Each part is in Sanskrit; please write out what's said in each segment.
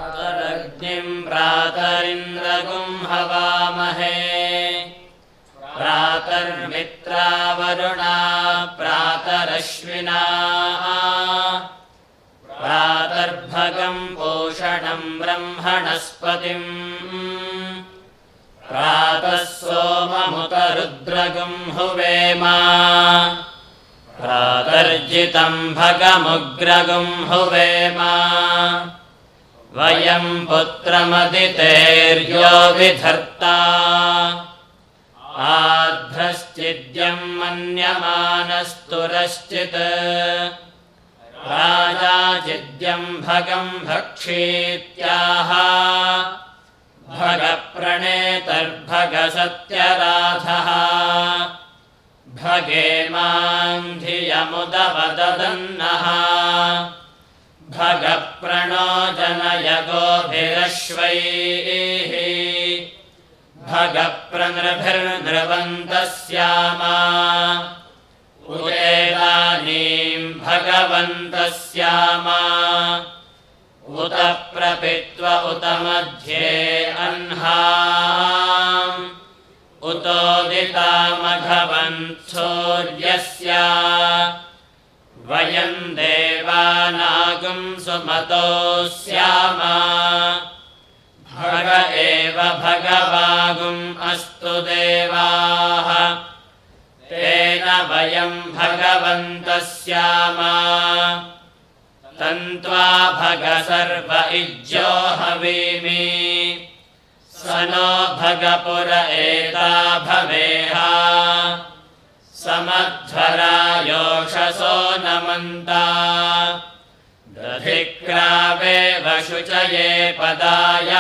प्रातरग्निं प्रातरिन्द्रगुं हवामहे प्रातर्मित्रावरुणा प्रातरश्विना प्रातर्भगं पोषणं ब्रह्मणस्पतिं प्रातः सोममुतरुद्रगुं हुवेम प्रातर्जितं भगमुग्रगुं हुवेम वयं पुत्रमदितेर्यो विधर्ता आध्रश्चिद्यं मन्यमानस्तुरश्चित् राजाचिद्यं भगं भक्षीत्याह भगप्रणेतर्भगसत्यराधः भगेमां धियमुदवदन्नः भगप्रणो जनय गोभिरश्वैः भगप्रनृभिर्नृवन्तस्याम उदेदानीं भगवन्तस्याम उत प्रपित्व उत मध्ये अह्नाम् उतोदितामघवन्सूर्यस्य वयं देवानागुं सुमतोऽस्याम भग एव भगवागुम् अस्तु देवाः तेन वयं भगवन्तस्याम तन्त्वा भग सर्व इज्यो हवीमि स नो भगपुर एता भवेह समध्वरा योषसो नमन्ता दधिक्रावेव शुचये पदाय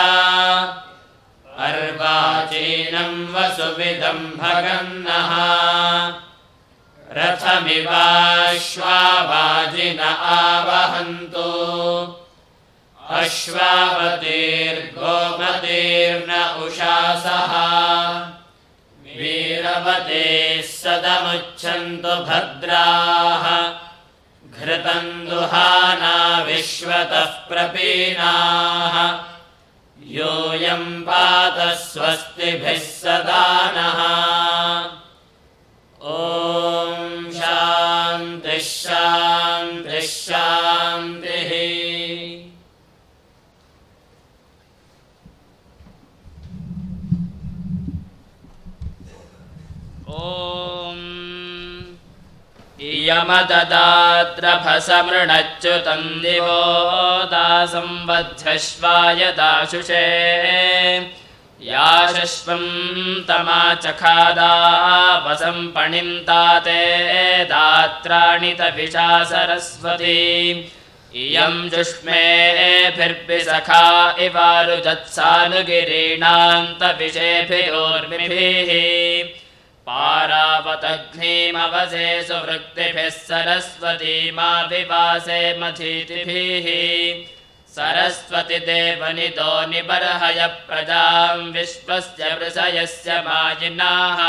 अर्वाचीनं वसुविदं भगन्नः रथमिवाश्वावाजिन आवहन्तु अश्वावतीर्गोमतीर्न उषासः वीरवतीः सदमुच्छन्तु भद्राः घृतं दुहाना विश्वतः प्रपीनाः यूयं पात स्वस्तिभिः सदा नः ॐ शान्तिः शान्तिः शान्तिः इयमददाद्रभसमृणच्युतं दिवो दासंवध्यश्वाय दाशुषे या शश्वं तमाचखादा वसं पणिन्ताते दात्राणि तविषा सरस्वती इयं जुष्मेभिर्विसखा इवारुजत्सानुगिरीणां तविषेभिरोर्मिभिः पारावतघ्नीमवसे सुवृक्तिभिः सरस्वतीमाविवासे मथीतिभिः सरस्वती देवनिदो निबर्हय प्रजां विश्वस्य वृषयस्य मायिनाः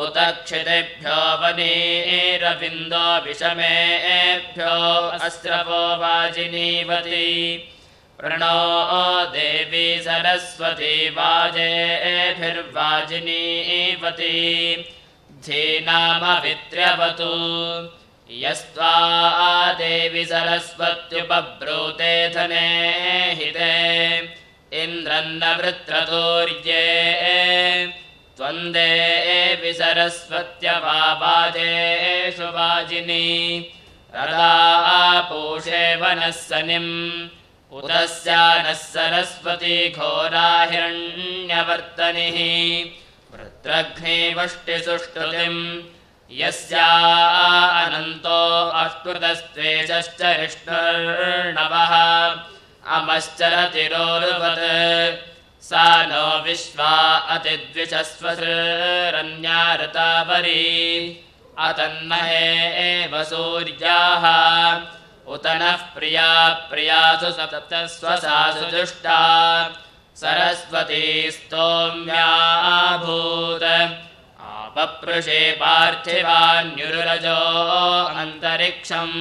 उत क्षितेभ्यो वनीरविन्दो विषमेभ्यो अस्रवो वाजिनीवती प्रणो देवी सरस्वती वाजेभिर्वाजिनीवती धीनामवित्र्यवतु यस्त्वा देवी सरस्वत्युपब्रूते धने हिते इन्द्रन्न वृत्रतूर्ये त्वं देवी सरस्वत्यवाजेषु वाजिनी रदा पूषे वनः सनिम् उतस्या नः सरस्वती घोरा हिरण्यवर्तनिः वृत्रघ्नीवष्टिसुष्टुतिम् यस्या अनन्तो अष्टुतस्त्वेषश्च विष्णुर्नवः अमश्चरतिरोरुवत् सा नो विश्वा अतिद्विषस्वसृरन्या ऋतावरी अतन्महे एव सूर्याः उत नः प्रिया प्रियासु सप्तस्वसासु दुष्टा सरस्वती स्तोम्याभूत आपपृषे पार्थिवान्युरुरजो अन्तरिक्षम्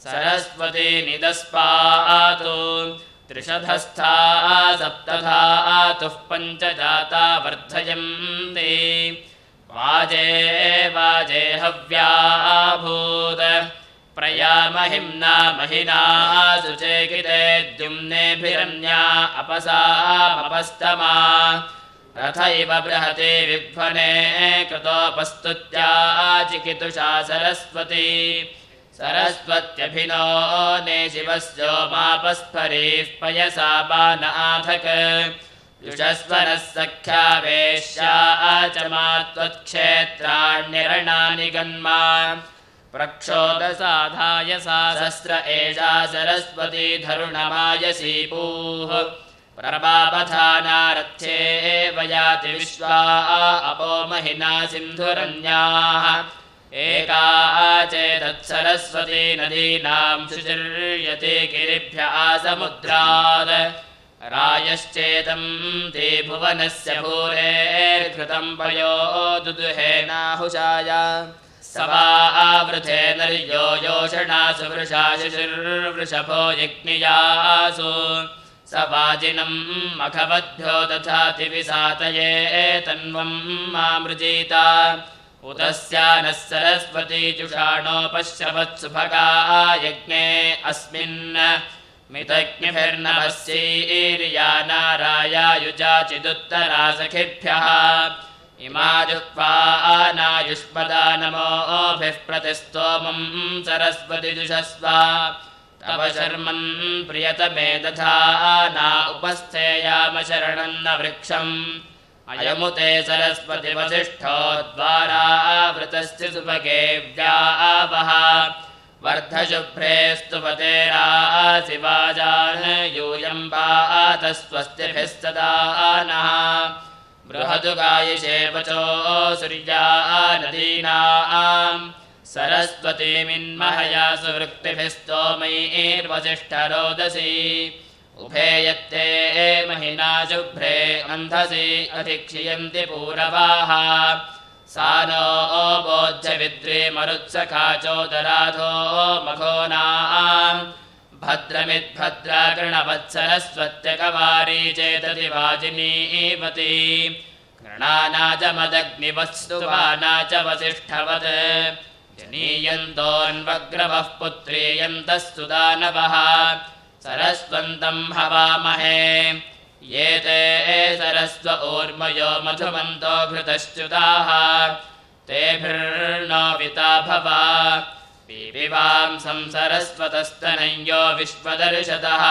सरस्वती निदस्पातु त्रिशधस्था सप्तधा तुः पञ्च जाता वर्धयन्ति वाजे वाजे हव्याभूत प्रयामहिम्ना महिना सुचेकिते द्युम्नेभिरन्या अपसामपस्तमा रथैव बृहते विध्वने कृतोपस्तुत्या चिकितुषा सरस्वती सरस्वत्यभिनो ने शिवस्योमापस्फरीः पयसा बानाथक युषस्वनः सख्या वेश्या च मात्वत्क्षेत्राण्यरणानि गन्मा प्रक्षोदसाधाय सा सहस्र एषा सरस्वती धरुणमायसी पूः प्रभापथानारथ्ये वयाति विश्वा अपो महिना सिन्धुरन्याः एका चेदत्सरस्वती नदीनां शुचिर्यते गिरिभ्यः समुद्रात् रायश्चेतं ते भुवनस्य भूरेर्घृतं पयो दुदुहेनाहुषाय सवावृथे नर्यो योषणासु वृषा शिशिर्वृषभो यज्ञियासु स वाजिनं मखवद्भ्यो दधाति विसातये तन्वं मामृजीता उतस्या नः सरस्वती जुषाणोपश्यवत्सुभगा यज्ञे अस्मिन् मितज्ञभिर्नभस्यैर्या नारायायुजाचिदुत्तरा सखिभ्यः इमा जुह्वा नायुष्मदा नमोभिः प्रतिस्तोमं सरस्वति जुषस्व तव शर्मन् प्रियतमे दधाना उपस्थेयाम शरणं न वृक्षम् अयमुते सरस्वति वसिष्ठो द्वारावृतस्य सुभगे व्यावः वर्धशुभ्रे स्तुवते रासि वाजान् यूयं पातस्वस्तिभिः सदा नः बृहदुगायिषे वचो सूर्या नदीनां सरस्वतीमिन्महया सुवृक्तिभिः स्तोमैर्वसिष्ठरोदसी उभे यत्ते महिना शुभ्रे अन्धसि अधिक्षियन्ति पूरवाः सा नो बोध्यविद्रे मरुत्सखाचोदराधो मघोनां भद्रमिद्भद्राकृणवत्सरस्वत्यकवारी चेतति वाजिनीवती कृणाना च मदग्निवत्स्तुवाना च वसिष्ठवत् जनीयन्तोऽन्वग्रवः पुत्रीयन्तः सुदानवः सरस्वन्तं हवामहे ये ते सरस्व ऊर्मयो मधुमन्तो घृतश्च्युताः तेभिर्नो विता भवा पीपिवांसं सरस्वतस्तनयो विश्वदर्शतः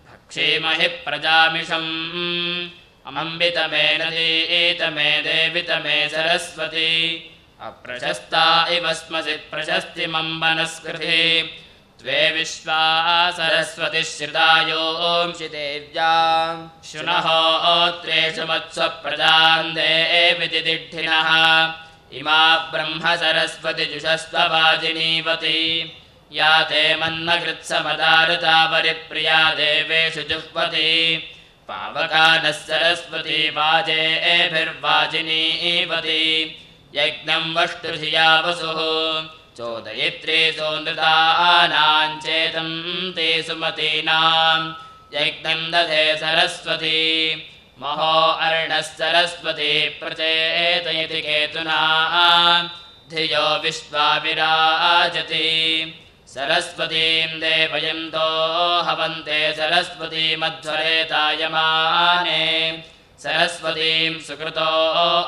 भक्षीमहि प्रजामिषम् अमम्बितमे नदीतमे देवितमे सरस्वती अप्रशस्ता इव स्मसि प्रशस्तिमम्बनस्कृति त्वे विश्वा सरस्वतिः श्रितायोंषि देव्यां शुनहोत्रेषु मत्स्वप्रजान् देविदिदिढ्ठिनः इमा ब्रह्म सरस्वति जुषस्व वाजिनीवती या ते मन्मकृत्समदारुता परिप्रिया देवेषु जुह्वति पावकानः सरस्वती वाजेभिर्वाजिनीवती यज्ञं वष्टुधिया वसुः चोदयित्रे सोनृतानां चेतं ते सुमतीनां यज्ञं दधे सरस्वती महो अर्णः सरस्वती प्रचेतयति केतुना धियो विश्वा विराजति सरस्वतीं देवयन्तो हवन्ते सरस्वती मध्वरेतायमाने सरस्वतीं सुकृतो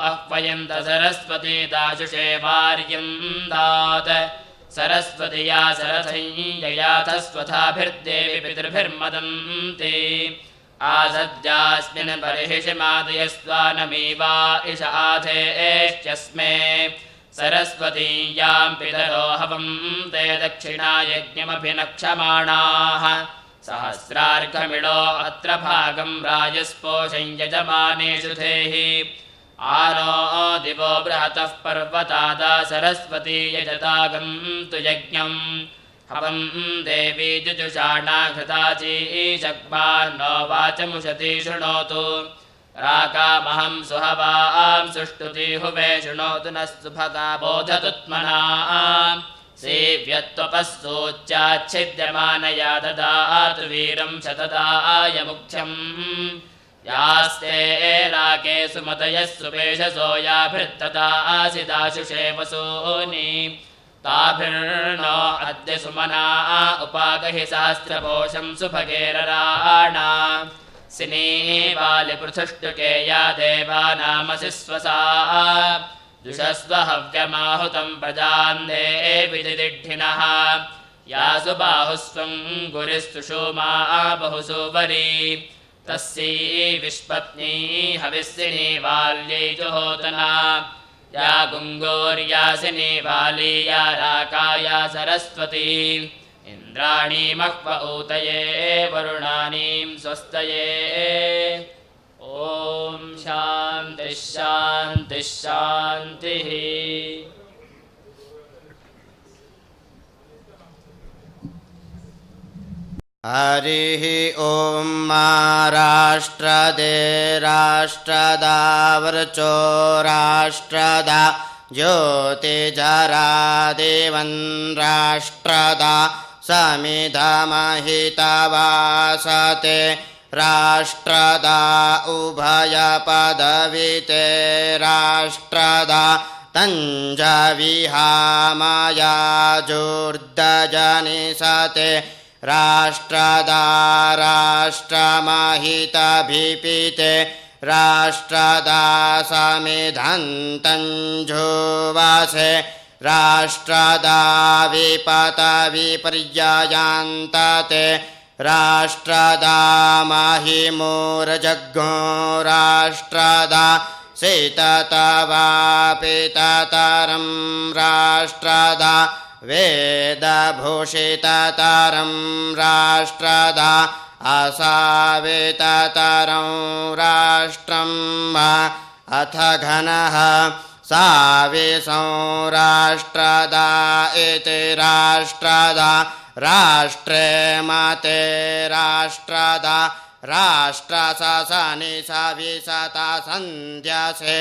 आह्वयन्त सरस्वती दाशुषे वार्यं दात सरस्वतीया सरथय्ययाथस्वथाभिर्देवि पितृभिर्मदन्ति आसद्यास्मिन् बर्हिषिमादयस्वानमीवा इष आधेश्चस्मे सरस्वतीयां पितरो हवं ते दक्षिणायज्ञमभिनक्षमाणाः सहस्रार्घमिडो अत्र भागं राजस्पोषं यजमानेषु धेहि आनो दिवो बृहतः पर्वतादा सरस्वती यजतागं तु यज्ञं हवं देवी जुजुषाणा घृताचीशग्मान्नो वाचमुषति शृणोतु राकामहं सुहवां सुष्टुति हुवे शृणोतु नः सुभगा बोधतुत्मना सेव्यत्वपःसूच्याच्छिद्यमानया ददातु वीरं शतदाय मुख्यम् यास्ते राके सुमतयः सुपेशसो याभिर्तदासि दाशुषे वसूनि ताभिर्नो अद्य सुमना उपागहि सहस्रपोषं सुभगेरराणा सिनीवालिपृथुष्टुके या देवानामसि स्वसा दुषस्व हव्यमाहुतं प्रजान्धे विदिदिढ्ढिनः यासु बाहुस्वं गुरिस्तुषूमा बहुसुवरी तस्यै विष्पत्नी हविस्सिनी वाल्यै जुहोतना या गुङ्गोर्यासिनी वाली या राका या सरस्वती इन्द्राणी मह्व ऊतये वरुणानीं स्वस्तये ॐ शान्तिः शान्तिः शान्तिः। हरिः ॐ राष्ट्रदे राष्ट्रदा वृचो राष्ट्रदा ज्योतिजरा देवन् राष्ट्रदा समिधमहितवासते राष्ट्रदा उभयपदविते राष्ट्रदा तञ्जविहामयाजोर्दजनिसते राष्ट्रदा राष्ट्रमहितभिपिते राष्ट्रदा समिधन्तञ्जुवासे राष्ट्रदा विपतविपर्ययान्तते राष्ट्रदा महिमूर्जग्गो राष्ट्रदा सीततवापिततरं राष्ट्रदा वेदभूषिततरं राष्ट्रदा असाविततरं राष्ट्रं अथ घनः साविसं राष्ट्रदा इति राष्ट्रदा राष्ट्रे मते राष्ट्रदा राष्ट्रसनि सविसता सन्ध्यसे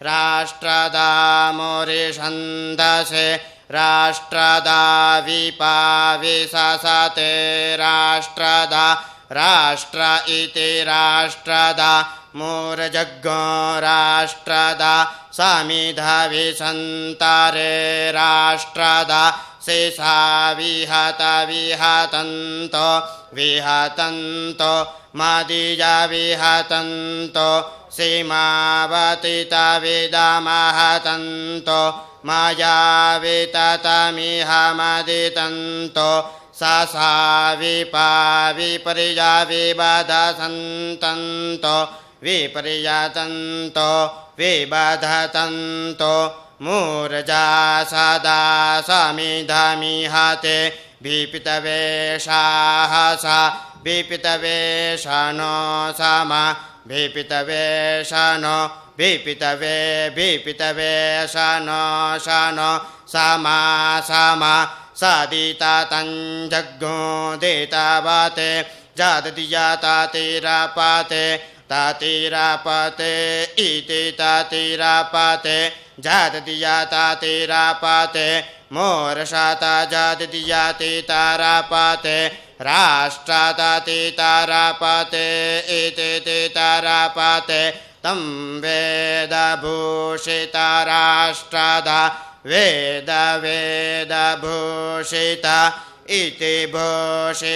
राष्ट्रदा मुरिषन्दसे राष्ट्रदा विपाविससते राष्ट्रदा राष्ट्र इति राष्ट्रदा मूर्जग्गो राष्ट्रदा समिधविसन्तरे राष्ट्रदा शेषा विहत विहतन्तो विहतन्तो मदीजा विहतन्तो सीमावतितविदमहतन्तो मया विततमिह मदितन्तो ससा विपर्या विबधसन्तन्तो विपर्यतन्तो विबधतन्तो मूर्जा सदा समिधमिहते विपितवेषाः सा विपितवेषणो सम विपितवेषणो विपितवेषणो शनो समा सम सदिता तञ्जग्गो दितवते जाततिजातातिरपते तातिरपते इति तातिरपते जाततिजातातिरपते मोर्षत जाततिजातितारपते राष्ट्रततितारपते इति तितारपते तं वेदभूषितराष्ट्रदा वेदभूषित इति भूषितराष्ट्रदा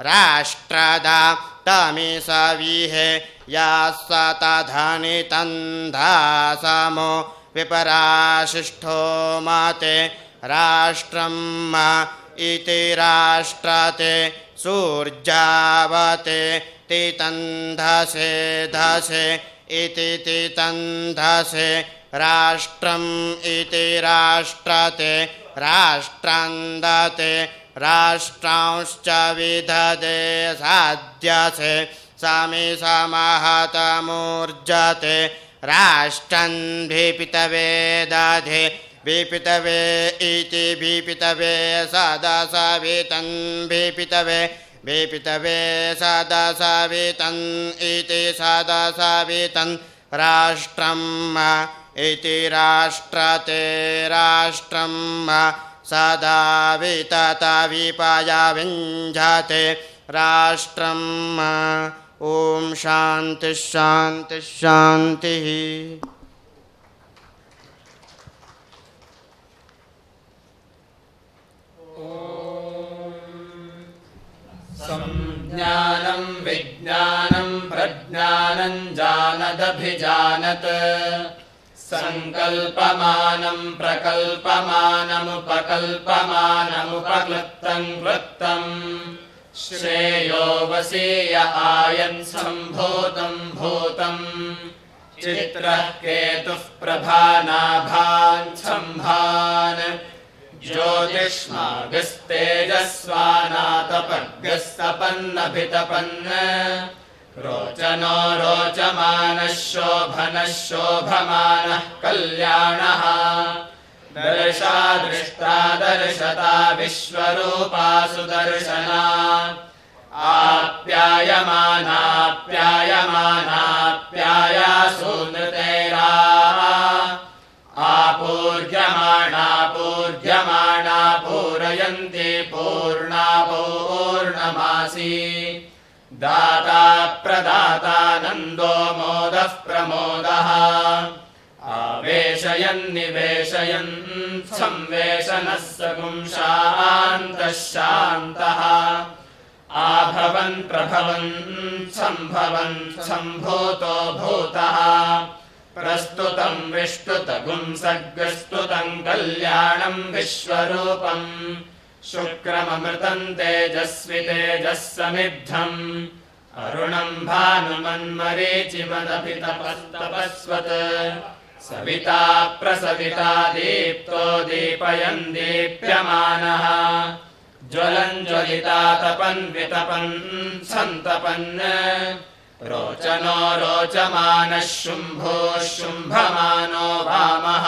राष्ट्रदा तमिसविहे यास्ततधनितन्धासमो विपराशिष्ठो मते राष्ट्रं इति राष्ट्रते सूर्यावते तितन्धसे धसे इति तितन्धसे राष्ट्रम् इति राष्ट्रते राष्ट्रन्दते राष्ट्रांश्च विदधे साध्यसे समी समहतमूर्जते राष्ट्रं विपितवे दधे विपितवे इति विपितवे सदसवितं विपितवे विपितवे सदसवितं इति सदसवितं राष्ट्रं इति राष्ट्रते राष्ट्रं सदा वितता विपाया विञ्जते राष्ट्रं ॐ शान्ति शान्ति शान्तिः संज्ञानं विज्ञानं प्रज्ञानं जानदभिजानत् संकल्पमानं प्रकल्पमानमुपकल्पमानमुपक्लृप्तं क्लृप्तम् श्रेयो वसीय आयन् सम्भूतं भूतं चित्रः केतुः प्रभानाभान् सम्भान् ज्योतिष्मागस्तेजस्वानातपग्रस्तपन्नभितपन् रोचनो रोचमानः शोभनः शोभमानः कल्याणः दर्शा दृष्टा दर्शता विश्वरूपा सुदर्शना आप्यायमानाप्यायमानाप्यायासु नृतैरा आपूर्यमाणा पूर्यमाणा पूरयन्ति पूर्णा पूर्णमासी दाता प्रदाता नन्दो मोदः प्रमोदः आवेशयन् निवेशयन् संवेशनः सगुं शान्तः शान्तः आभवन् प्रभवन् सम्भवन् सम्भूतो भूतः प्रस्तुतं विष्टुतगुं सग्रस्तुतं कल्याणं विश्वरूपम् शुक्रममृतं तेजस्वि तेजः समिद्धम् अरुणं भानुमन्मरीचिमदभितपस्तपस्वत् सविता प्रसविता दीप्तो दीपयन् दीप्यमानः ज्वलन् ज्वलिता तपन् वितपन् सन्तपन् रोचनो रोचमानः शुम्भोः शुम्भमानो वामः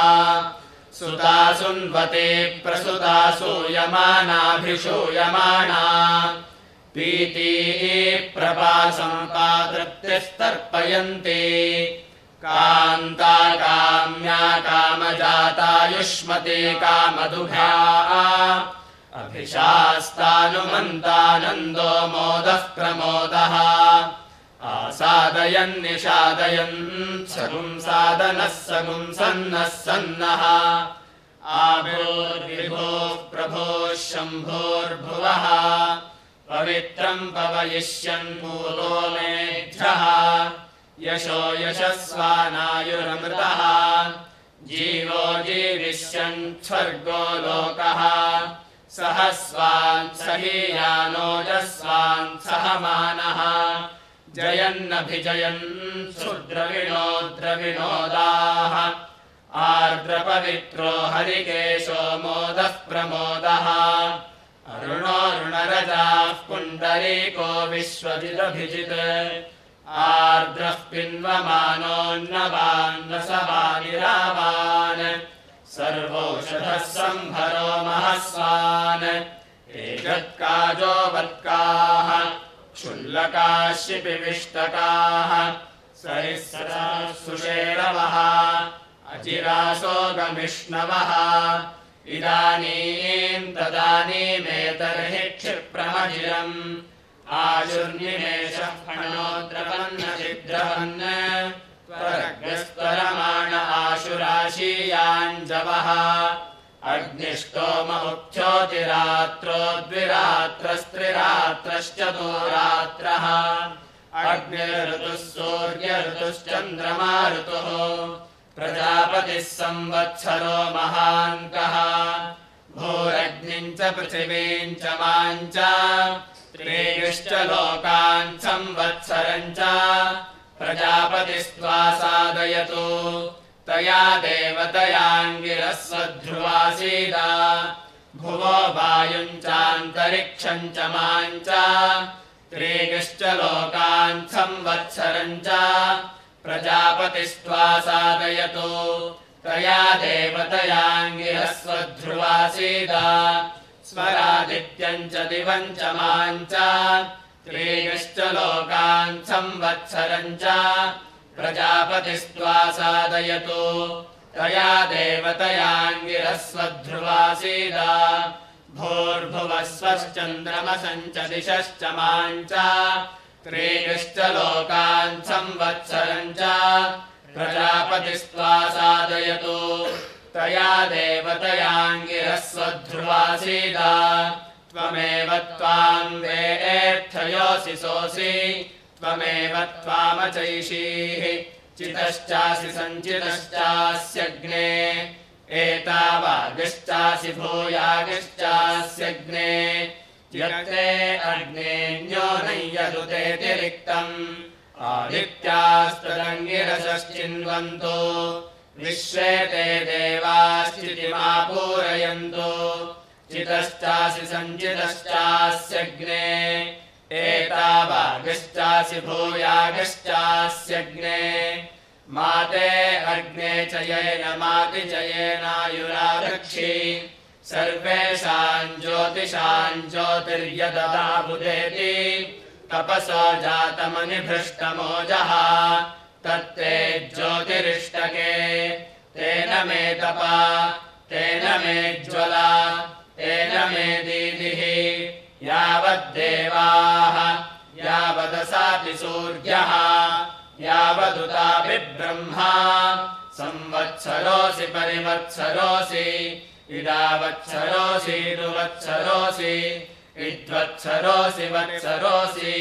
सुता सुन्वते प्रसुता सूयमानाभिषूयमाना पीती प्रपासम्पातृप्तिस्तर्पयन्ति कान्ता काम्या कामजातायुष्मती कामदुघा अभिशास्तानुमन्तानन्दो मोदः प्रमोदः आसादयन् निषादयन् सगुं सादनः सगुं सन्नः सन्नः आभूर्विभोः प्रभोः शम्भोर्भुवः पवित्रं पवयिष्यन् पूर्वो मेध्यः यशो यशस्वानायुरमृतः जीवो जीविष्यन् स्वर्गो लोकः सहस्वान् सहीयानोजस्वान् सहमानः जयन्नभिजयन् क्षुद्रविनोद्रविनोदाः आर्द्रपवित्रो हरिकेशो मोदः प्रमोदः अरुणोऽरुणरजाः पुण्डरीको विश्वजिदभिजित् आर्द्रः पिन्वमानोन्नवान्नसवानिरावान् सर्वौषधः सम्भरो महस्वान् एतत्काजो वत्काः क्षुल्लकाः शिपिविष्टकाः सरिस्सराः सुषेरवः अचिरासो गमिष्णवः इदानीं तदानीमेतर्हि क्षिप्रमजिरम् आशुर्निमेषः फणोद्रवन्नचिद्रवन् त्वरग्रस्त्वरमाण आशुराशीयाञ्जवः अग्निष्टोममुख्योतिरात्रो द्विरात्रस्त्रिरात्रश्चतुरात्रः अग्निर्ऋतुः सूर्यऋतुश्चन्द्रमा ऋतुः प्रजापतिः संवत्सरो महान्तः भूरग्निम् च पृथिवीम् च माम् च त्रीयुश्च लोकान् संवत्सरम् च प्रजापतिस्त्वा साधयतु तया देवतयाङ्गिरस्वध्रुवासीद भुवो वायुम् चान्तरिक्षम् च माम् च त्रीयुश्च लोकान् संवत्सरम् च प्रजापतिस्त्वा साधयतु तया देवतयाङ्गिरस्वध्रुवासीद स्वरादित्यम् च दिवम् च माम् च त्रीयुश्च लोकान् संवत्सरम् च प्रजापतिस्त्वा साधयतु तया देवतयाङ्गिरस्वध्रुवासीद भूर्भुवः स्वश्चन्द्रमसम् च दिशश्च माम् च त्रीनिश्च लोकान् संवत्सरम् च प्रजापतिस्त्वा साधयतु तया देवतयाङ्गिरस्वध्रुवासीद त्वमेव त्वाम् वेत्थयोऽसि सोऽसि त्वमेव त्वामचैषीः चितश्चासि सञ्चितश्चास्यग्ने एतावागिश्चासि भूयागिश्चास्यग्ने यत्ते अग्नेऽन्यो न यदुतेऽतिरिक्तम् आदित्यास्तदङ्गिरसश्चिन्वन्तो विश्वे ते देवाश्चितिमापूरयन्तो चितश्चासि सञ्चितश्चास्यग्ने एतावागिश्चासि भूयागिश्चास्यग्ने माते अग्ने च येन माति च येनायुरारक्षि सर्वेषाम् ज्योतिषाम् ज्योतिर्यददा बुधेति तपसो जातमनिभृष्टमोजः तत्ते ज्योतिरिष्टके तेन मे तपा तेन मे ज्वला तेन मे दीदिः यावद्देवाः यावदसाति सूर्यः यावदुताभिब्रह्मा संवत्सरोऽसि परिवत्सरोऽसि इदावत्सरोऽसि रुवत्सरोऽसि इद्वत्सरोऽसि वत्सरोऽसि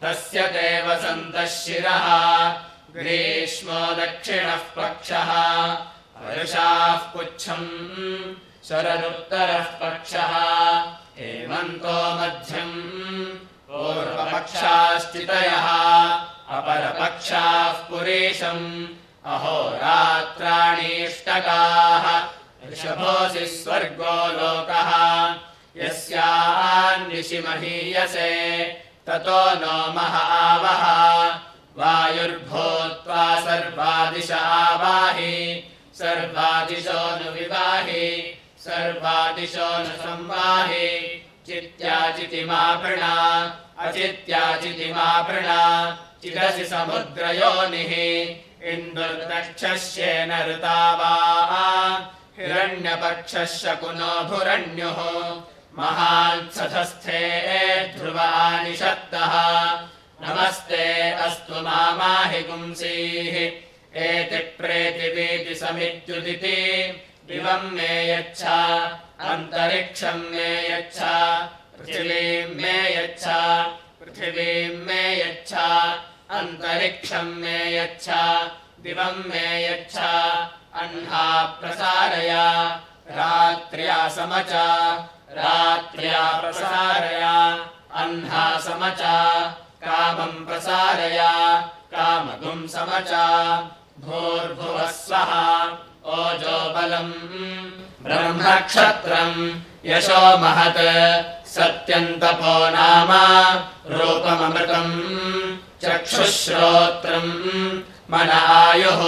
तस्य ते वसन्तः शिरः ग्रीष्मो दक्षिणः पक्षः वर्षाः पुच्छम् शरदुत्तरः पक्षः हेमन्तो मध्यम् पूर्वपक्षाश्चितयः अपरपक्षाः पुरीशम् अहोरात्राणीष्टकाः ऋषभोऽसि स्वर्गो लोकः यस्यान्निशि महीयसे ततो नो मह आवः वायुर्भूत्वा सर्वादिश आवाहि सर्वादिशो नु विवाहि सर्वादिशो न संवाहि चित्याचितिमापृणा अचित्याचितिमापृणा चिदसि समुद्रयोनिः इन्दुर्दक्षस्येन ऋतावा हिरण्यपक्षः शकुनो भुरण्युः महान्सधस्थे ध्रुवानिषत्तः नमस्ते अस्तु मामाहि पुंसीः एति प्रेतिवीति समित्युदिति दिवम् मे यच्छ अन्तरिक्षम् मे यच्छ पृथिवीम् मे यच्छ पृथिवीम् मे यच्छ अन्तरिक्षम् मे यच्छ दिवम् मे यच्छ अह्ना प्रसारय रात्र्या समच रात्र्या प्रसारय अह्ना समच कामम् प्रसारय कामगुम् समच भूर्भुवः स्वः ओजो बलम् ब्रह्मक्षत्रम् यशो महत् सत्यन्तपो नाम रूपममृतम् चक्षुश्रोत्रम् मन आयुः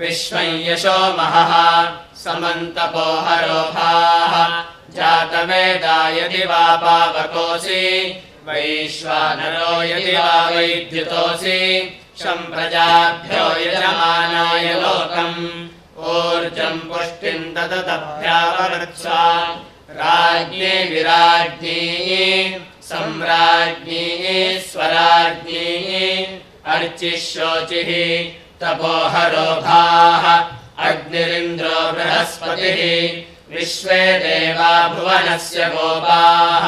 विश्वम् यशो महः समन्तपो हरोभाः जातवेदा यदि वा पावकोऽसि वैश्वानरो यदि वा वैद्युतोऽसि सम्प्रजाभ्यो यजमानाय लोकम् ऊर्जम् पुष्टिम् ददतभ्याववृत्सा राज्ञी विराज्ञी सम्राज्ञी स्वराज्ञी अर्चिः शोचिः तपोहरोभाः अग्निरिन्द्रो बृहस्पतिः विश्वे देवा भुवनस्य गोपाः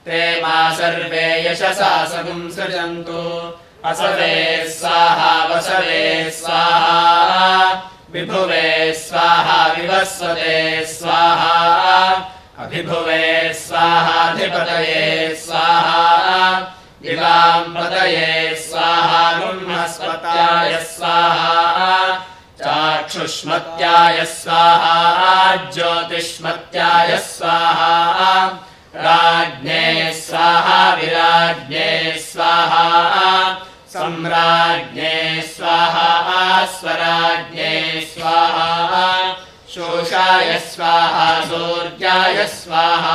ते मा सर्वे यशसा सगुम् सृजन्तु असवे स्वाहा वसवे स्वाहा विभुवे स्वाहा विवस्वते स्वाहा अभिभुवे स्वाहाधिपतये स्वाहा दिवाम् पतये स्वाहा ब्रह्मस्पत्याय स्वाहा चाक्षुष्मत्याय स्वाहा ज्योतिष्मत्याय स्वाहा राज्ञे स्वाहा विराज्ञे स्वाहा सम्राज्ञे स्वाहा स्वराज्ञे स्वाहा शोषाय स्वाहा सूर्याय स्वाहा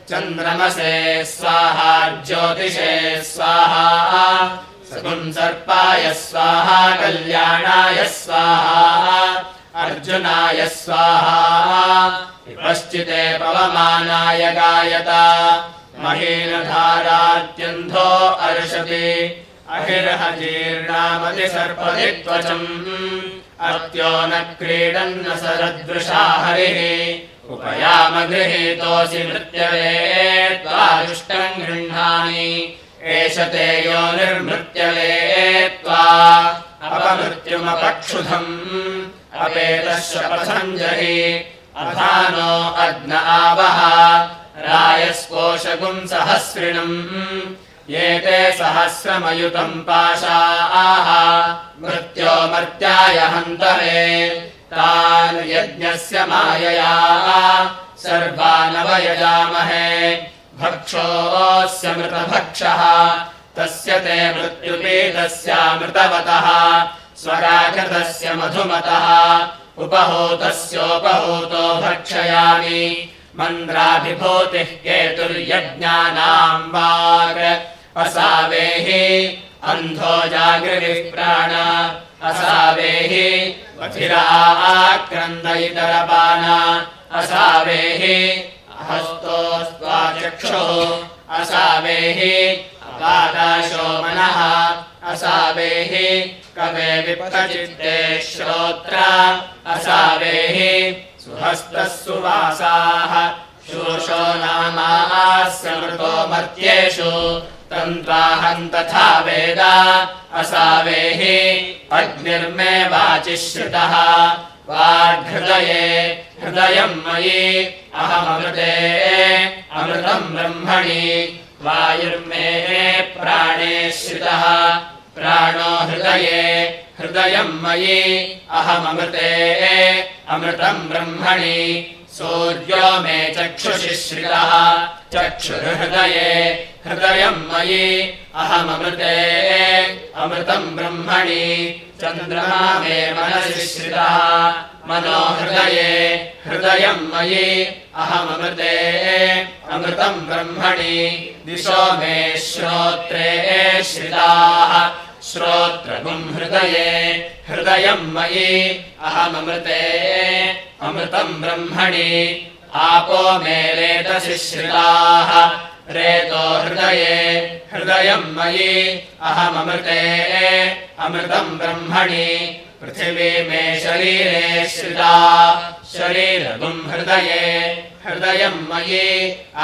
चन्द्रमसे स्वाहा ज्योतिषे स्वाहा सगुंसर्पाय स्वाहा कल्याणाय स्वाहा अर्जुनाय स्वाहा विपश्चिते पवमानाय गायत महीनधारात्यन्धो अर्षति अहिर्हजीर्णामतिसर्पति त्वचम् अत्यो न क्रीडन्न सरदृशा हरिः उपयाम गृहीतोऽसि मृत्यवे त्वा दुष्टम् गृह्णामि एष ते योनिर्मृत्यवे त्वा अपमृत्युमपक्षुधम् अपेतः शपथम् जहि अधानो अग्न आवह रायस्कोशगुम् सहस्रिणम् ये ते सहस्रमयुतम् पाशाः मृत्यो मर्त्याय हन्तवे तान् यज्ञस्य मायया सर्वानवयजामहे भक्षोऽस्य मृतभक्षः तस्य ते मृत्युपीतस्यामृतवतः स्वराकृतस्य मधुमतः उपहूतस्योपहूतो भक्षयामि मन्द्राभिभूतिः केतुर्यज्ञानाम् वाग् असावेहि अन्धो जागृतिः प्राण असावेहि बधिराक्रन्दयितरपान असावेहि हस्तोस्त्वाचक्षुः असावेहि अपादाशो मनः असावेहि कवे विप्रचित्ते श्रोत्र असावेहि सुहस्तः सुवासाः शोषो नामास्य मृतो मर्त्येषु तन्त्वाहम् तथा वेद असावेहि अग्निर्मे वाचि श्रितः वाग्हृदये हृदयम् मयि अहममृते अमृतम् ब्रह्मणि वायुर्मे प्राणे श्रितः प्राणो हृदये हृदयम् मयि अहममृते अमृतम् ब्रह्मणि सूर्यो मे चक्षुषि श्रितः चक्षुर्हृदये हृदयम् मयि अहममृते अमृतम् ब्रह्मणि चन्द्रमा मे मनसि श्रितः मनो हृदये हृदयम् मयि अहममृते अमृतम् ब्रह्मणि दिशो मे श्रोत्रे श्रिताः श्रोत्रगुम् हृदये हृदयम् मयि अहममृते अमृतम् ब्रह्मणि आपो मे रेतसि श्रिताः रेतो हृदये हृदयम् मयि अहममृते अमृतम् ब्रह्मणि पृथिवी मे शरीरे श्रिता शरीरगुम् हृदये हृदयम् मयि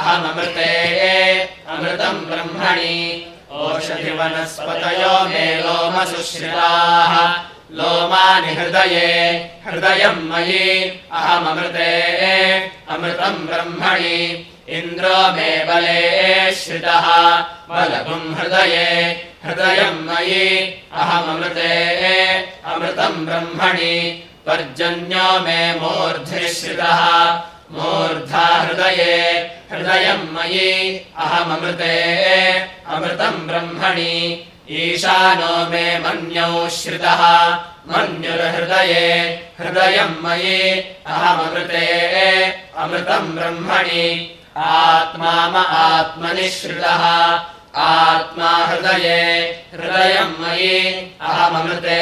अहममृते अमृतम् ब्रह्मणि ओषधिवनस्पतयो मे लोमसुश्रिताः लोमानि हृदये हृदयम् मयि अहममृते अमृतम् ब्रह्मणि इन्द्रो मे बले श्रितः बलगुम् हृदये हृदयम् मयि अहममृते अमृतम् ब्रह्मणि पर्जन्यो मे मूर्ध्नि श्रितः मूर्धा हृदये हृदयम् मयि अहममृते अमृतम् ब्रह्मणि ईशानो मे मन्यौ श्रितः मन्युर्हृदये हृदयम् मयि अहममृते अमृतम् ब्रह्मणि आत्मा आत्मनि श्रितः आत्मा हृदये हृदयम् मयि अहममृते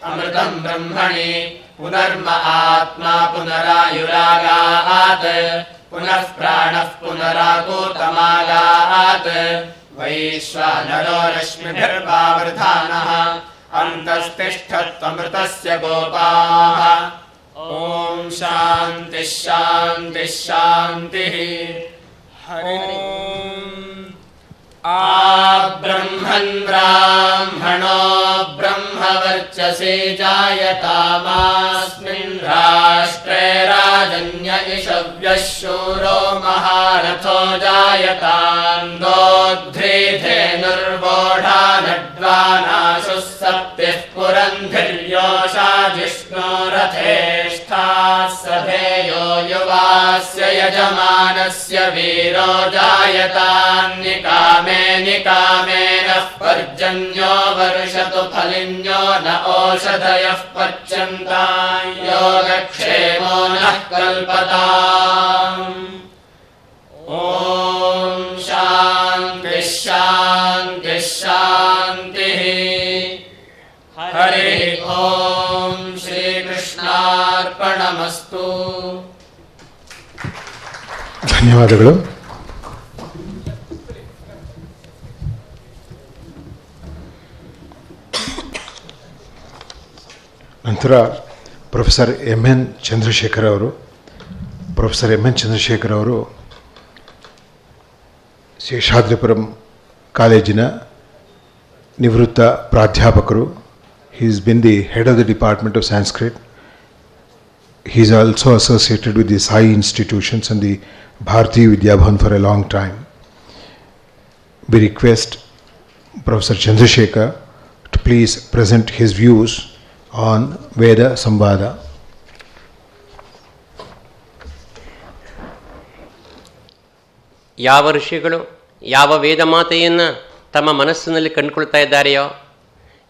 अमृतम् ब्रह्मणि पुनर्म आत्मा पुनरायुरागात् पुनः प्राणः पुनराकूतमागात् वैश्वानरो रश्मिभिर्वावृधानः अन्तस्तिष्ठत्वमृतस्य गोपाः ॐ शान्तिः शान्तिः शान्तिः ब्रह्मन् ब्राह्मणो ब्रह्मवर्चसे जायतामास्मिन् राष्ट्रे राजन्य इषव्यः शूरो महारथो जायतान्दोद्धृधेनुर्वोढा नड्वानाशुः सप्तिः पुरन्धिर्योषा जिष्णो रथेष्ठाः सधेयो युवास्य यजमानस्य वीरो जायतान्निकामे निकामेनः पर्जन्यो वर्षतु फलिन्यो न ओषधयः पच्यन्ताम् योगक्षेमो नः कल्पताम् ॐ शान्तिः शान्तिः शान्तिः हरिः ॐ श्रीकृष्णाय ಪೂರ್ಣಮಸ್ತು. ಧನ್ಯವಾದಗಳು. ನಂತರ ಪ್ರೊಫೆಸರ್ ಎಮ್ ಎನ್ ಚಂದ್ರಶೇಖರ್ ಅವರು ಶೇಷಾದ್ರಿಪುರಂ ಕಾಲೇಜಿನ ನಿವೃತ್ತ ಪ್ರಾಧ್ಯಾಪಕರು. He has been the head of the Department of Sanskrit. He is also associated with the Sai institutions and the Bharati Vidya Bhavan for a long time. We request Professor Chandrasekhar to please present his views on Veda Samvada. ಯಾವ ಋಷಿಗಳು ಯಾವ ವೇದ ಮಾತೆಯನ್ನು ತಮ್ಮ ಮನಸ್ಸಿನಲ್ಲಿ ಕಂಡುಕೊಳ್ತಾ ಇದ್ದಾರೆಯೋ,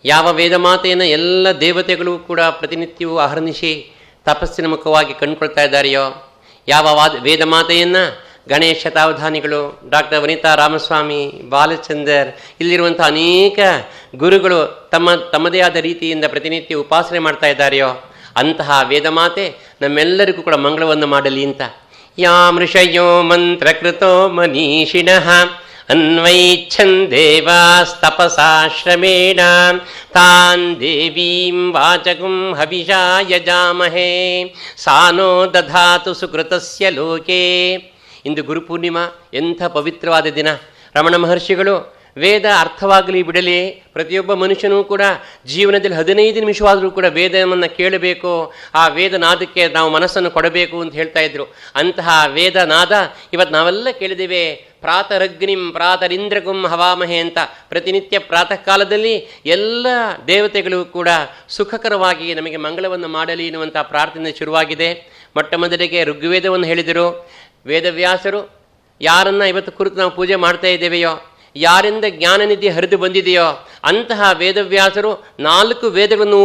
ಯಾವ ವೇದ ಮಾತೆಯನ್ನು ಎಲ್ಲ ದೇವತೆಗಳು ಕೂಡ ಪ್ರತಿನಿತ್ಯವೂ ಅಹರ್ನಿಶಿ ತಪಸ್ಸಿನ ಮುಖವಾಗಿ ಕಂಡುಕೊಳ್ತಾ ಇದ್ದಾರೆಯೋ, ಯಾವ ವೇದ ಮಾತೆಯನ್ನು ಗಣೇಶ ಶತಾವಧಾನಿಗಳು, ಡಾಕ್ಟರ್ ವನಿತಾ ರಾಮಸ್ವಾಮಿ, ಬಾಲಚಂದರ್, ಇಲ್ಲಿರುವಂಥ ಅನೇಕ ಗುರುಗಳು ತಮ್ಮದೇ ಆದ ರೀತಿಯಿಂದ ಪ್ರತಿನಿತ್ಯ ಉಪಾಸನೆ ಮಾಡ್ತಾ ಇದ್ದಾರೆಯೋ, ಅಂತಹ ವೇದ ಮಾತೆ ನಮ್ಮೆಲ್ಲರಿಗೂ ಕೂಡ ಮಂಗಳವನ್ನು ಮಾಡಲಿ ಅಂತ. ಯಾಂ ಋಷಯೋ ಮಂತ್ರಕೃತೋ ಮನೀಷಿಣಃ ಅನ್ವೈಚ್ಛನ್ ದೇವಾಸ್ತಪಸಾಶ್ರಮೇಣ ತಾನ್ ದೇವೀಂ ವಾಚಕಂ ಹವಿಷಾ ಯಜಾಮಹೇ ಸಾನೋ ದಧಾತು ಸುಕೃತಸ್ಯ ಲೋಕೆ. ಇಂದು ಗುರುಪೂರ್ಣಿಮಾ, ಎಂಥ ಪವಿತ್ರವಾದ ದಿನ. ರಮಣ ಮಹರ್ಷಿಗಳು ವೇದ ಅರ್ಥವಾಗಲಿ ಬಿಡಲಿ, ಪ್ರತಿಯೊಬ್ಬ ಮನುಷ್ಯನೂ ಕೂಡ ಜೀವನದಲ್ಲಿ 15 ನಿಮಿಷವಾದರೂ ಕೂಡ ವೇದವನ್ನು ಕೇಳಬೇಕು, ಆ ವೇದನಾದಕ್ಕೆ ನಾವು ಮನಸ್ಸನ್ನು ಕೊಡಬೇಕು ಅಂತ ಹೇಳ್ತಾ ಇದ್ರು. ಅಂತಹ ವೇದನಾದ ಇವತ್ತು ನಾವೆಲ್ಲ ಕೇಳಿದ್ದೇವೆ. ಪ್ರಾತರಗ್ನಿಂ ಪ್ರಾತರಿಂದ್ರಗುಂ ಹವಾಮಹೆ ಅಂತ ಪ್ರತಿನಿತ್ಯ ಪ್ರಾತಃ ಕಾಲದಲ್ಲಿ ಎಲ್ಲ ದೇವತೆಗಳು ಕೂಡ ಸುಖಕರವಾಗಿ ನಮಗೆ ಮಂಗಳವನ್ನು ಮಾಡಲಿ ಎನ್ನುವಂಥ ಪ್ರಾರ್ಥನೆ ಶುರುವಾಗಿದೆ. ಮೊಟ್ಟ ಮೊದಲಿಗೆ ಋಗ್ವೇದವನ್ನು ಹೇಳಿದರು. ವೇದವ್ಯಾಸರು ಯಾರನ್ನ ಇವತ್ತು ಕುರಿತು ನಾವು ಪೂಜೆ ಮಾಡ್ತಾ ಇದ್ದೇವೆಯೋ, ಯಾರಿಂದ ಜ್ಞಾನನಿಧಿ ಹರಿದು ಬಂದಿದೆಯೋ ಅಂತಹ ವೇದವ್ಯಾಸರು 4 ವೇದಗಳನ್ನು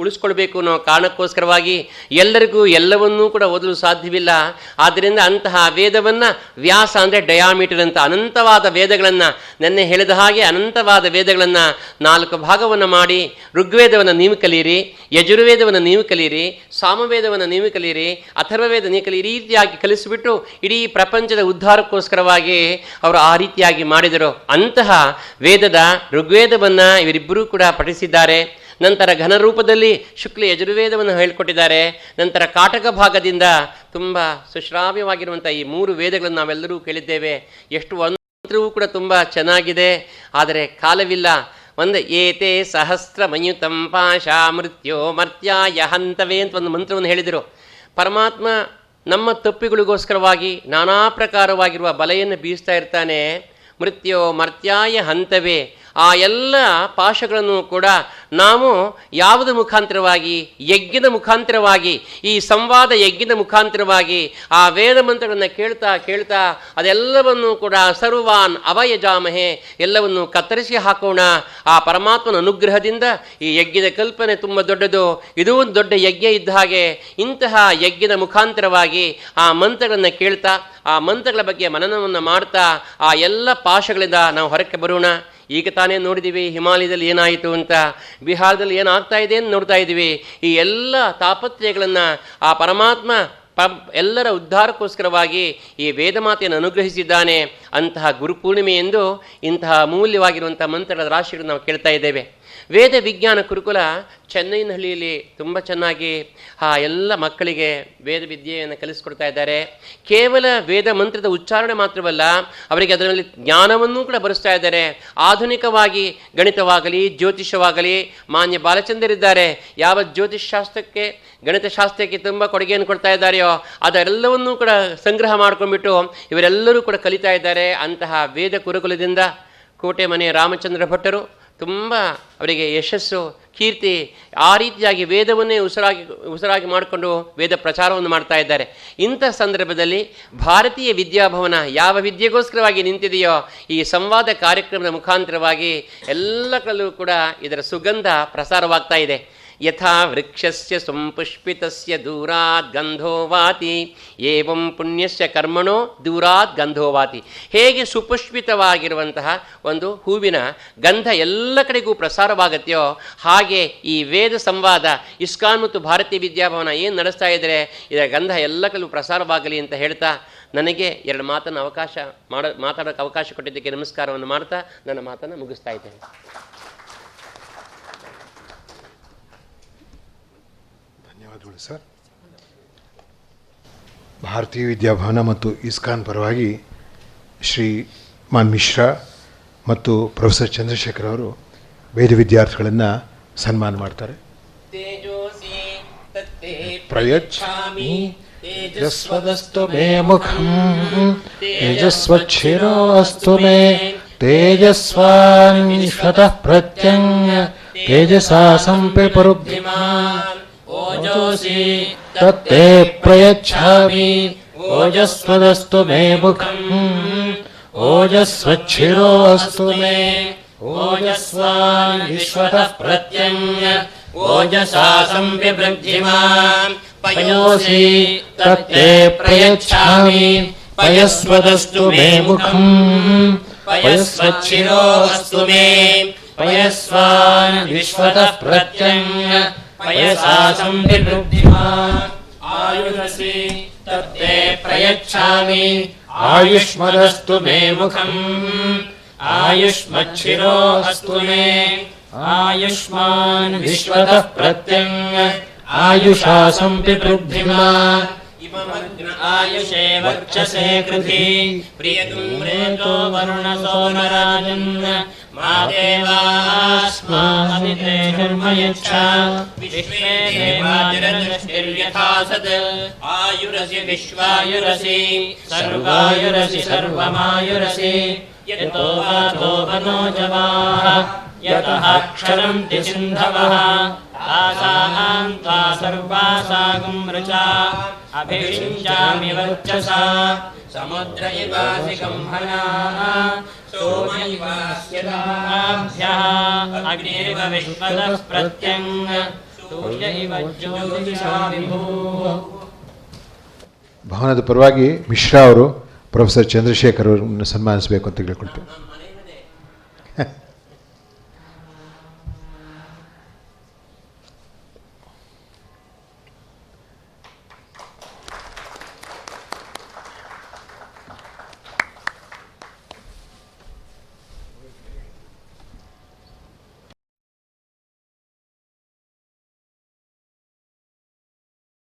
ಉಳಿಸ್ಕೊಳ್ಬೇಕು ಅನ್ನೋ ಕಾರಣಕ್ಕೋಸ್ಕರವಾಗಿ ಎಲ್ಲರಿಗೂ ಎಲ್ಲವನ್ನೂ ಕೂಡ ಓದಲು ಸಾಧ್ಯವಿಲ್ಲ. ಆದ್ದರಿಂದ ಅಂತಹ ವೇದವನ್ನು ವ್ಯಾಸ ಅಂದರೆ ಡಯಾಮೀಟರ್ ಅಂತ ಅನಂತವಾದ ವೇದಗಳನ್ನು, ನೆನ್ನೆ ಹೇಳಿದ ಹಾಗೆ ಅನಂತವಾದ ವೇದಗಳನ್ನು 4 ಭಾಗವನ್ನು ಮಾಡಿ ಋಗ್ವೇದವನ್ನು ನೀವು ಕಲೀರಿ, ಯಜುರ್ವೇದವನ್ನು ನೀವು ಕಲೀರಿ, ಸಾಮವೇದವನ್ನು ನೀವು ಕಲೀರಿ, ಅಥರ್ವವೇದ ನೀವು ಕಲೀರಿ, ಈ ರೀತಿಯಾಗಿ ಕಲಿಸಿಬಿಟ್ಟು ಇಡೀ ಪ್ರಪಂಚದ ಉದ್ಧಾರಕ್ಕೋಸ್ಕರವಾಗಿ ಅವರು ಆ ರೀತಿಯಾಗಿ ಮಾಡಿದರು. ಅಂತಹ ವೇದದ ಋಗ್ವೇದವನ್ನು ಇವರಿಬ್ಬರೂ ಕೂಡ ಪಠಿಸಿದ್ದಾರೆ. ನಂತರ ಘನರೂಪದಲ್ಲಿ ಶುಕ್ಲ ಯಜುರ್ವೇದವನ್ನು ಹೇಳಿಕೊಟ್ಟಿದ್ದಾರೆ. ನಂತರ ಕಾಟಕ ಭಾಗದಿಂದ ತುಂಬ ಸುಶ್ರಾವ್ಯವಾಗಿರುವಂಥ ಈ 3 ವೇದಗಳನ್ನು ನಾವೆಲ್ಲರೂ ಕೇಳಿದ್ದೇವೆ. ಎಷ್ಟು ಮಂತ್ರವೂ ಕೂಡ ತುಂಬ ಚೆನ್ನಾಗಿದೆ, ಆದರೆ ಕಾಲವಿಲ್ಲ. ಏತೆ ಸಹಸ್ರ ಮಯುತಂ ಪಾಶಾ ಮೃತ್ಯೋ ಮರ್ತ್ಯಾಯ ಹಂತವೇ ಅಂತ ಒಂದು ಮಂತ್ರವನ್ನು ಹೇಳಿದರು. ಪರಮಾತ್ಮ ನಮ್ಮ ತಪ್ಪಿಗಳಿಗೋಸ್ಕರವಾಗಿ ನಾನಾ ಪ್ರಕಾರವಾಗಿರುವ ಬಲೆಯನ್ನು ಬೀಸ್ತಾ ಇರ್ತಾನೆ. ಮೃತ್ಯೋ ಮರ್ತ್ಯಾಯ ಹಂತವೇ, ಆ ಎಲ್ಲ ಪಾಶಗಳನ್ನು ಕೂಡ ನಾವು ಯಾವುದ ಮುಖಾಂತರವಾಗಿ, ಯಜ್ಞದ ಮುಖಾಂತರವಾಗಿ, ಈ ಸಂವಾದ ಯಜ್ಞದ ಮುಖಾಂತರವಾಗಿ ಆ ವೇದ ಮಂತ್ರಗಳನ್ನು ಕೇಳ್ತಾ ಕೇಳ್ತಾ ಅದೆಲ್ಲವನ್ನು ಕೂಡ ಸರ್ವಾನ್ ಅವಯಜಾಮಹೆ, ಎಲ್ಲವನ್ನು ಕತ್ತರಿಸಿ ಹಾಕೋಣ. ಆ ಪರಮಾತ್ಮನ ಅನುಗ್ರಹದಿಂದ ಈ ಯಜ್ಞದ ಕಲ್ಪನೆ ತುಂಬ ದೊಡ್ಡದು, ಇದೂ ಒಂದು ದೊಡ್ಡ ಯಜ್ಞ ಇದ್ದ ಹಾಗೆ. ಇಂತಹ ಯಜ್ಞದ ಮುಖಾಂತರವಾಗಿ ಆ ಮಂತ್ರಗಳನ್ನು ಕೇಳ್ತಾ, ಆ ಮಂತ್ರಗಳ ಬಗ್ಗೆ ಮನನವನ್ನು ಮಾಡ್ತಾ ಆ ಎಲ್ಲ ಪಾಶಗಳಿಂದ ನಾವು ಹೊರಕ್ಕೆ ಬರೋಣ. ಈಗ ತಾನೇ ನೋಡಿದ್ದೀವಿ ಹಿಮಾಲಯದಲ್ಲಿ ಏನಾಯಿತು ಅಂತ, ಬಿಹಾರದಲ್ಲಿ ಏನಾಗ್ತಾ ಇದೆ ಅಂತ ನೋಡ್ತಾ ಇದ್ದೀವಿ. ಈ ಎಲ್ಲ ತಾಪತ್ರಯಗಳನ್ನು ಆ ಪರಮಾತ್ಮ ಎಲ್ಲರ ಉದ್ಧಾರಕ್ಕೋಸ್ಕರವಾಗಿ ಈ ವೇದಮಾತೆಯನ್ನು ಅನುಗ್ರಹಿಸಿದ್ದಾನೆ. ಅಂತಹ ಗುರುಪೂರ್ಣಿಮೆಯೆಂದು ಇಂತಹ ಅಮೂಲ್ಯವಾಗಿರುವಂಥ ಮಂತ್ರಗಳ ರಾಶಿಗಳನ್ನು ನಾವು ಕೇಳ್ತಾ ಇದ್ದೇವೆ. ವೇದ ವಿಜ್ಞಾನ ಗುರುಕುಲ ಚೆನ್ನೈನಹಳ್ಳಿಯಲ್ಲಿ ತುಂಬ ಚೆನ್ನಾಗಿ ಆ ಎಲ್ಲ ಮಕ್ಕಳಿಗೆ ವೇದ ವಿದ್ಯೆಯನ್ನು ಕಲಿಸ್ಕೊಡ್ತಾ ಇದ್ದಾರೆ. ಕೇವಲ ವೇದ ಮಂತ್ರದ ಉಚ್ಚಾರಣೆ ಮಾತ್ರವಲ್ಲ, ಅವರಿಗೆ ಅದರಲ್ಲಿ ಜ್ಞಾನವನ್ನೂ ಕೂಡ ಬರೆಸ್ತಾ ಇದ್ದಾರೆ. ಆಧುನಿಕವಾಗಿ ಗಣಿತವಾಗಲಿ ಜ್ಯೋತಿಷವಾಗಲಿ ಮಾನ್ಯ ಬಾಲಚಂದರಿದ್ದಾರೆ. ಯಾವ ಜ್ಯೋತಿಷಶಾಸ್ತ್ರಕ್ಕೆ ಗಣಿತಶಾಸ್ತ್ರಕ್ಕೆ ತುಂಬ ಕೊಡುಗೆಯನ್ನು ಕೊಡ್ತಾ ಇದ್ದಾರೆಯೋ ಅದೆಲ್ಲವನ್ನೂ ಕೂಡ ಸಂಗ್ರಹ ಮಾಡ್ಕೊಂಡ್ಬಿಟ್ಟು ಇವರೆಲ್ಲರೂ ಕೂಡ ಕಲಿತಾ ಇದ್ದಾರೆ. ಅಂತಹ ವೇದ ಗುರುಕುಲದಿಂದ ಕೋಟೆ ಮನೆ ರಾಮಚಂದ್ರ ಭಟ್ಟರು ತುಂಬ ಅವರಿಗೆ ಯಶಸ್ಸು, ಕೀರ್ತಿ, ಆ ರೀತಿಯಾಗಿ ವೇದವನ್ನೇ ಉಸಿರಾಗಿ ಮಾಡಿಕೊಂಡು ವೇದ ಪ್ರಚಾರವನ್ನು ಮಾಡ್ತಾ ಇದ್ದಾರೆ. ಇಂಥ ಸಂದರ್ಭದಲ್ಲಿ ಭಾರತೀಯ ವಿದ್ಯಾಭವನ ಯಾವ ವಿದ್ಯೆಗೋಸ್ಕರವಾಗಿ ನಿಂತಿದೆಯೋ ಈ ಸಂವಾದ ಕಾರ್ಯಕ್ರಮದ ಮುಖಾಂತರವಾಗಿ ಎಲ್ಲ ಕಡೆಯಲ್ಲೂ ಕೂಡ ಇದರ ಸುಗಂಧ ಪ್ರಸಾರವಾಗ್ತಾ ಇದೆ. ಯಥಾ ವೃಕ್ಷಸ್ಯ ಸಂಪುಷ್ಪಿತಸ್ಯ ದೂರಾತ್ ಗಂಧೋ ವಾತಿ ಏವಂ ಪುಣ್ಯಸ್ಯ ಕರ್ಮಣೋ ದೂರಾತ್ ಗಂಧೋ ವಾತಿ. ಹೇಗೆ ಸುಪುಷ್ಪಿತವಾಗಿರುವಂತಹ ಒಂದು ಹೂವಿನ ಗಂಧ ಎಲ್ಲ ಕಡೆಗೂ ಪ್ರಸಾರವಾಗುತ್ತೆಯೋ ಹಾಗೆ ಈ ವೇದ ಸಂವಾದ ಇಸ್ಕಾನ್ ಮತ್ತು ಭಾರತೀಯ ವಿದ್ಯಾಭವನ ಏನು ನಡೆಸ್ತಾ ಇದ್ದರೆ ಇದರ ಗಂಧ ಎಲ್ಲ ಕಡೆಗೂ ಪ್ರಸಾರವಾಗಲಿ ಅಂತ ಹೇಳ್ತಾ ನನಗೆ ಎರಡು ಮಾತನ್ನು ಮಾತಾಡೋಕ್ಕೆ ಅವಕಾಶ ಕೊಟ್ಟಿದ್ದಕ್ಕೆ ನಮಸ್ಕಾರವನ್ನು ಮಾಡ್ತಾ ನನ್ನ ಮಾತನ್ನು ಮುಗಿಸ್ತಾ ಇದ್ದೇನೆ. ಧನ್ಯವಾದಗಳು ಸರ್. ಭಾರತೀಯ ವಿದ್ಯಾಭವನ ಮತ್ತು ಇಸ್ಕಾನ್ ಪರವಾಗಿ ಶ್ರೀ ಮಾನ್ ಮಿಶ್ರಾ ಮತ್ತು ಪ್ರೊಫೆಸರ್ ಚಂದ್ರಶೇಖರ್ ಅವರು ವೇದ ವಿದ್ಯಾರ್ಥಿಗಳನ್ನು ಸನ್ಮಾನ ಮಾಡ್ತಾರೆ. ಪ್ರಯಚ್ಛಾಮಿ ತೇಜಸ್ವದಸ್ತು ಮೇ ಮುಖಂ ತೇಜಸ್ವಚ್ಛಿರೋऽस्तु ಮೇ ತೇಜಸ್ವಾನ್ವಿಶ್ವತಃ ಪ್ರತ್ಯಂಗ ತೇಜಸಾ ಸಂಪಿಪುರುದ್ಧಿಮಾನ್ ಓಜೋಸಿ ತತ್ತೇ ಪ್ರಯಚ್ಛಾಮಿ ಓಜಸ್ವದಸ್ತು ಮೇ ಮುಖಂ ಓಜಸ್ವಚ್ಛಿರೋऽस्तु ಮೇ ಓಜಸ್ವಾನ್ವಿಶ್ವತಃ ಪ್ರತ್ಯಂಗ ಓಜಸಾ ಸಂಪಿಪುರುದ್ಧಿಮಾನ್ ಪಯೋಸಿ ತತ್ತೇ ಪ್ರಯಚ್ಛಾಮಿ ಪಯಸ್ವದಸ್ತು ಮೇ ಮುಖಂ ಪಯಸ್ವಚ್ಛಿರೋऽस्तु ಮೇ ಪಯಸ್ವಾನ್ ವಿಶ್ವತಃ ಪ್ರತ್ಯಂಗ ಪಯಸಾ ಸಂಪಿಪುರುದ್ಧಿಮಾನ್ ಆಯುರಸಿ ತತ್ತೇ ಪ್ರಯಚ್ಛಾಮಿ ಆಯುಷ್ಮದಸ್ತು ಮೇ ಮುಖಂ ಆಯುಷ್ಮಚ್ಛಿರೋऽस्तु ಮೇ ಆಯುಷ್ಮಾನ್ ವಿಶ್ವತಃ ಪ್ರತ್ಯಂಗ ಆಯುಷಾ ಸಂಪಿಪುರುದ್ಧಿಮಾನ್ ಇಮಮಗ್ನ ಆಯುಷೇ ವರ್ಚಸೇ ಕೃಧಿ ಪ್ರಿಯತುಮ್ರೇತೋ ವರುಣಸೋ ನರಾಜನ್ ಮಾ ದೇವಾಸ್ಮಾಮಿತೆ ಶರ್ಮಯಚ್ಛ ವಿಶ್ವೇ ದೇವಾದಿರದೃಷ್ಟಿರ್ಯಥಾ ಸತ್ ಆಯುರಸಿ ವಿಶ್ವಾಯುರಸಿ ಸರ್ವಾಯುರಸಿ ಸರ್ವಮಾಯುರಸಿ ಯತೋ ವಾತೋ ವನೋ ಜವಾಃ ಯತಃ ಕ್ಷರಂತಿ ಸಿಂಧವಃ ಆಸಾಂ ತ್ವಾ ಸರ್ವಾಸಾಗಂ ಋಚಾ ಅಭಿಷಿಂಚಾಮಿ ವರ್ಚಸಾ ಸಮುದ್ರ ಇವಾಸಿಕಂ ಹನಾಃ ಸೋಮ ಇವಾಸ್ಯದಾಭ್ಯಃ ಅಗ್ನಿರಿವ ವಿಶ್ವತಃ ಪ್ರತ್ಯಂಗ ಸೂರ್ಯ ಇವ ಜ್ಯೋತಿಷಾ ವಿಭೂಃ. ಭವನದ ಪರವಾಗಿ ಮಿಶ್ರಾ ಅವರು ಪ್ರೊಫೆಸರ್ ಚಂದ್ರಶೇಖರ್ ಅವರನ್ನು ಸನ್ಮಾನಿಸಬೇಕು ಅಂತ ಕೇಳ್ಕೊಳ್ತೇವೆ.